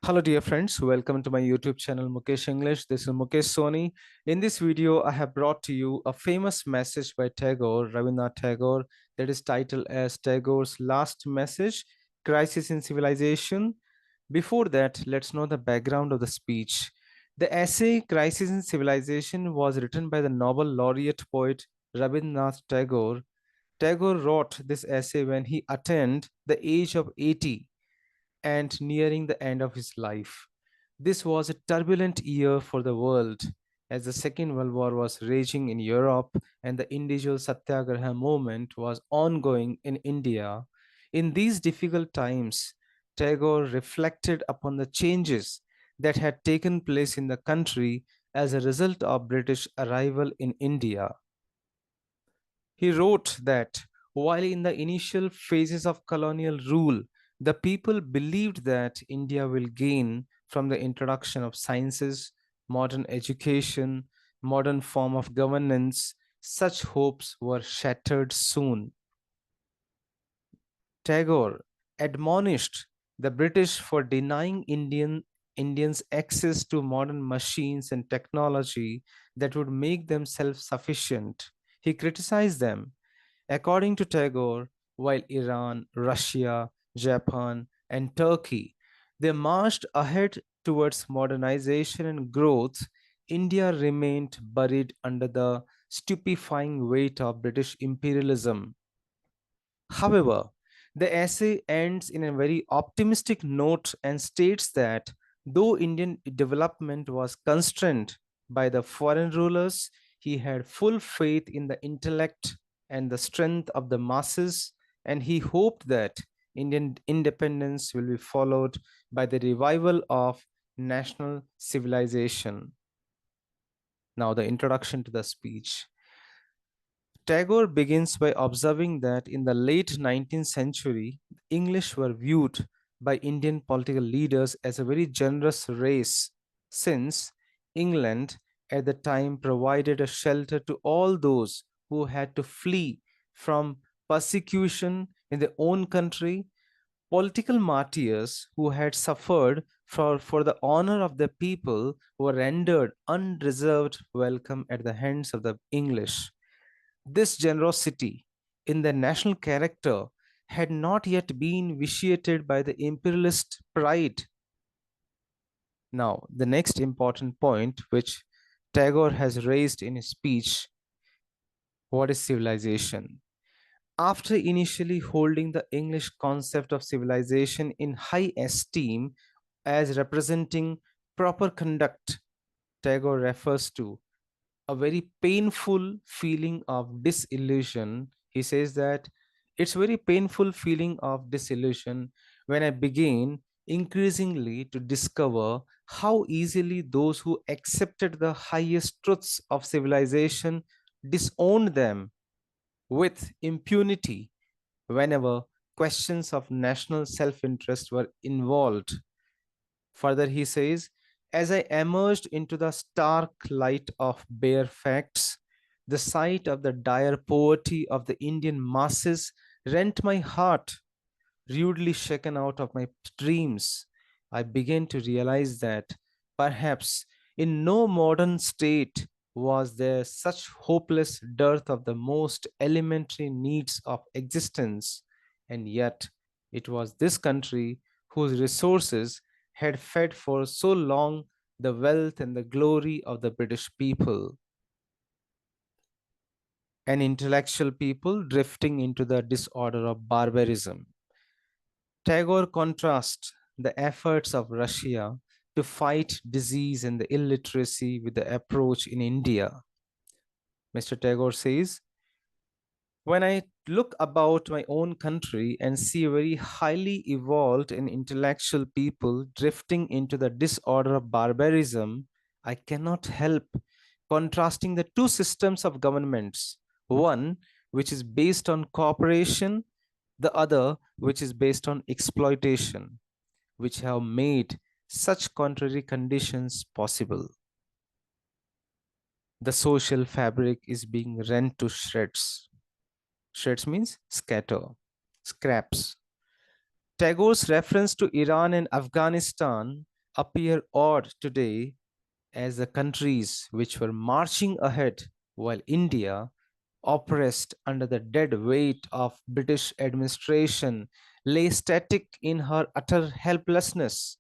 Hello dear friends, welcome to my YouTube channel Mukesh English. This is Mukesh Soni. In this video, I have brought to you a famous message by Tagore, Rabindranath Tagore, that is titled as Tagore's Last Message, Crisis in Civilization. Before that, let's know the background of the speech. The essay Crisis in Civilization was written by the Nobel laureate poet Rabindranath Tagore. Tagore wrote this essay when he attained the age of 80 and nearing the end of his life. This was a turbulent year for the world as the Second World War was raging in Europe and the individual Satyagraha movement was ongoing in India. In these difficult times, Tagore reflected upon the changes that had taken place in the country as a result of British arrival in India. He wrote that while in the initial phases of colonial rule, the people believed that India will gain from the introduction of sciences, modern education, modern form of governance, such hopes were shattered soon. Tagore admonished the British for denying Indians access to modern machines and technology that would make them self-sufficient. He criticized them. According to Tagore, while Iran, Russia, Japan, and Turkey they marched ahead towards modernization and growth, India remained buried under the stupefying weight of British imperialism. However, the essay ends in a very optimistic note and states that though Indian development was constrained by the foreign rulers, he had full faith in the intellect and the strength of the masses, and he hoped that Indian independence will be followed by the revival of national civilization. Now, the introduction to the speech. Tagore begins by observing that in the late 19th century, English were viewed by Indian political leaders as a very generous race, since England at the time provided a shelter to all those who had to flee from persecution in their own country. Political martyrs who had suffered for the honor of the people were rendered unreserved welcome at the hands of the English. This generosity in the national character had not yet been vitiated by the imperialist pride. Now, the next important point which Tagore has raised in his speech, what is civilization? After initially holding the English concept of civilization in high esteem as representing proper conduct, Tagore refers to a very painful feeling of disillusion. He says that it's very painful feeling of disillusion when I begin increasingly to discover how easily those who accepted the highest truths of civilization disowned them with impunity whenever questions of national self-interest were involved. Further, he says, as I emerged into the stark light of bare facts, the sight of the dire poverty of the Indian masses rent my heart. Rudely shaken out of my dreams, I began to realize that perhaps in no modern state was there such hopeless dearth of the most elementary needs of existence, and yet it was this country whose resources had fed for so long the wealth and the glory of the British people, an intellectual people drifting into the disorder of barbarism. Tagore contrasts the efforts of Russia to fight disease and the illiteracy with the approach in India. Mr. Tagore says, when I look about my own country and see a very highly evolved and intellectual people drifting into the disorder of barbarism, I cannot help contrasting the two systems of governments, one which is based on cooperation, the other which is based on exploitation, which have made such contrary conditions possible. The social fabric is being rent to shreds. Shreds means scatter, scraps. Tagore's reference to Iran and Afghanistan appear odd today as the countries which were marching ahead while India, oppressed under the dead weight of British administration, lay static in her utter helplessness.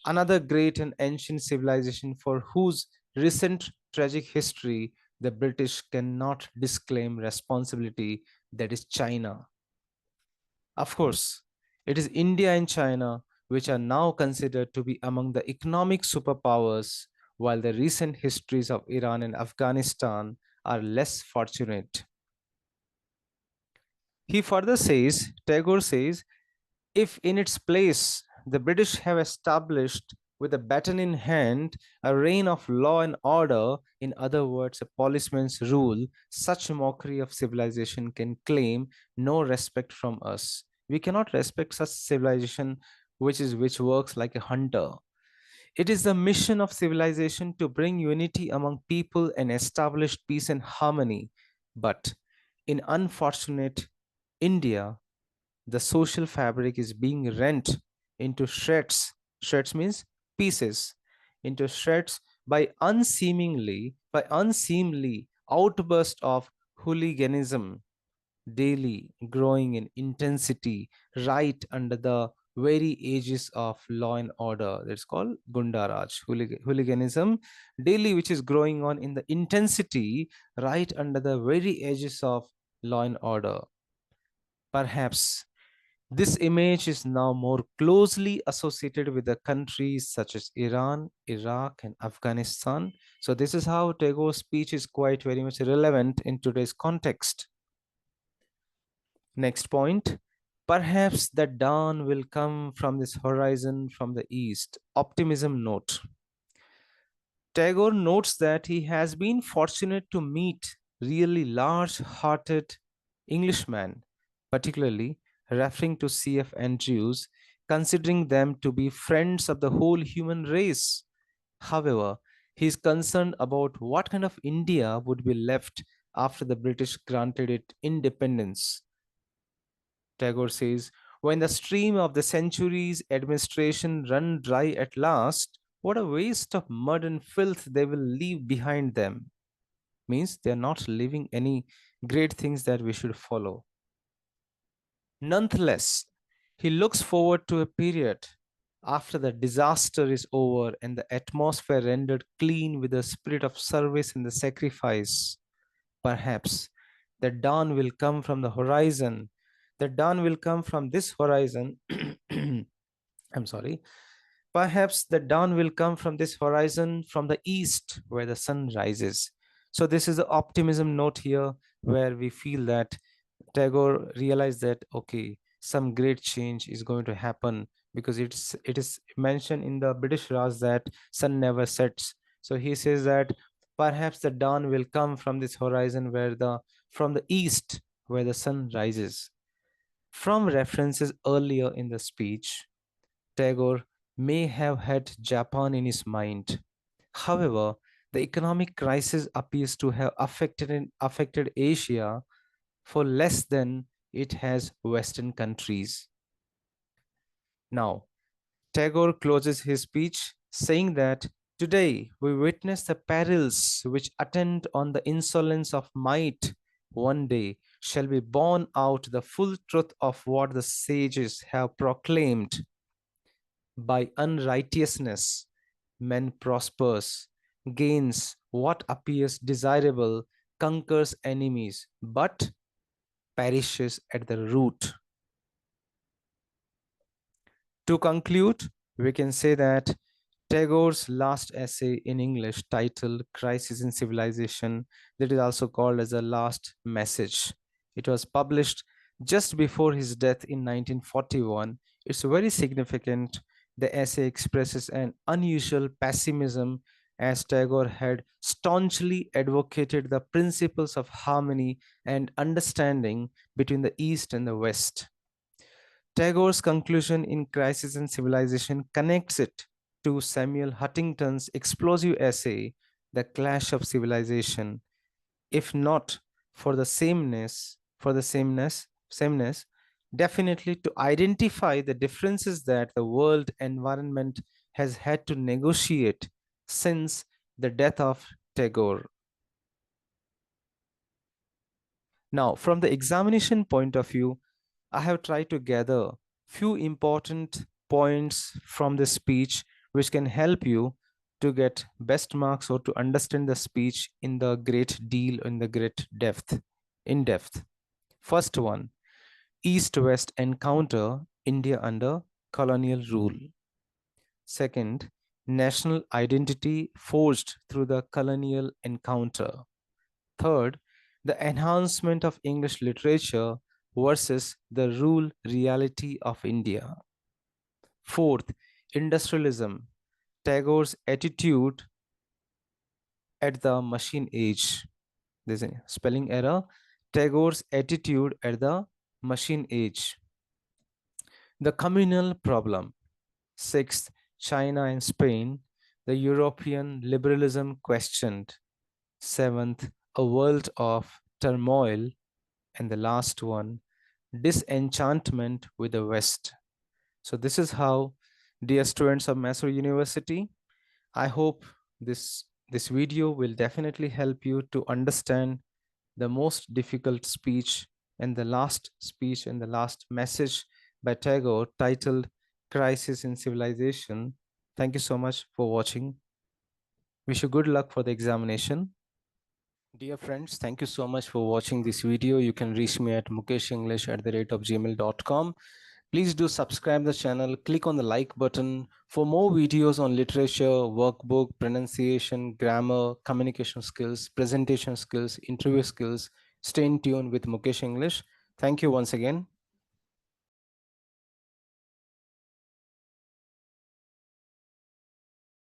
Another great and ancient civilization for whose recent tragic history the British cannot disclaim responsibility, that is China. Of course, it is India and China which are now considered to be among the economic superpowers, while the recent histories of Iran and Afghanistan are less fortunate. He further says, Tagore says, if in its place the British have established with a baton in hand a reign of law and order, in other words, a policeman's rule, such mockery of civilization can claim no respect from us. We cannot respect such civilization which works like a hunter. It is the mission of civilization to bring unity among people and establish peace and harmony. But in unfortunate India, the social fabric is being rent into shreds. Shreds means pieces, into shreds by unseemly outburst of hooliganism, daily growing in intensity right under the very edges of law and order. That's called Gundaraj, hooliganism, daily which is growing on in the intensity right under the very edges of law and order. Perhaps this image is now more closely associated with the countries such as Iran, Iraq, and Afghanistan. So, this is how Tagore's speech is quite very much relevant in today's context. Next point. Perhaps the dawn will come from this horizon from the east. Optimism note. Tagore notes that he has been fortunate to meet really large-hearted Englishmen, particularly referring to C.F. Andrews, considering them to be friends of the whole human race. However, he is concerned about what kind of India would be left after the British granted it independence. Tagore says, when the stream of the centuries' administration run dry at last, what a waste of mud and filth they will leave behind them. Means they are not leaving any great things that we should follow. Nonetheless, he looks forward to a period after the disaster is over and the atmosphere rendered clean with the spirit of service and the sacrifice. Perhaps the dawn will come from the horizon. The dawn will come from this horizon. I'm sorry. Perhaps the dawn will come from this horizon from the east where the sun rises. So, this is the optimism note here where we feel that Tagore realized that, okay, some great change is going to happen because it is mentioned in the British Raj that sun never sets. So he says that perhaps the dawn will come from this horizon where the from the east where the sun rises. From references earlier in the speech, Tagore may have had Japan in his mind. However, the economic crisis appears to have affected Asia for less than it has Western countries. Now, Tagore closes his speech saying that today we witness the perils which attend on the insolence of might. One day shall be borne out the full truth of what the sages have proclaimed. By unrighteousness, man prospers, gains what appears desirable, conquers enemies, but perishes at the root. To conclude, we can say that Tagore's last essay in English titled Crisis in Civilization, that is also called as the last message. It was published just before his death in 1941. It's very significant. The essay expresses an unusual pessimism as Tagore had staunchly advocated the principles of harmony and understanding between the East and the West. Tagore's conclusion in Crisis and Civilization connects it to Samuel Huntington's explosive essay, The Clash of Civilization. If not for the sameness, sameness, Definitely to identify the differences that the world environment has had to negotiate since the death of Tagore. Now, from the examination point of view, I have tried to gather few important points from the speech which can help you to get best marks or to understand the speech in the great deal, in the great depth, in depth. First one, East-West encounter, India under colonial rule. Second, national identity forged through the colonial encounter. Third, the enhancement of English literature versus the rule reality of India. Fourth, industrialism, Tagore's attitude at the machine age. There's a spelling error. Tagore's attitude at the machine age. The communal problem. Sixth, China and Spain, the European liberalism questioned. Seventh, a world of turmoil. And the last one, disenchantment with the West. So this is how, dear students of Mysore University, I hope this video will definitely help you to understand the most difficult speech and the last speech and the last message by Tagore titled Crisis in Civilization. Thank you so much for watching. Wish you good luck for the examination. Dear friends, thank you so much for watching this video. You can reach me at mukeshenglish@gmail.com. Please do subscribe the channel, click on the like button for more videos on literature, workbook, pronunciation, grammar, communication skills, presentation skills, interview skills. Stay in tune with Mukesh English. Thank you once again.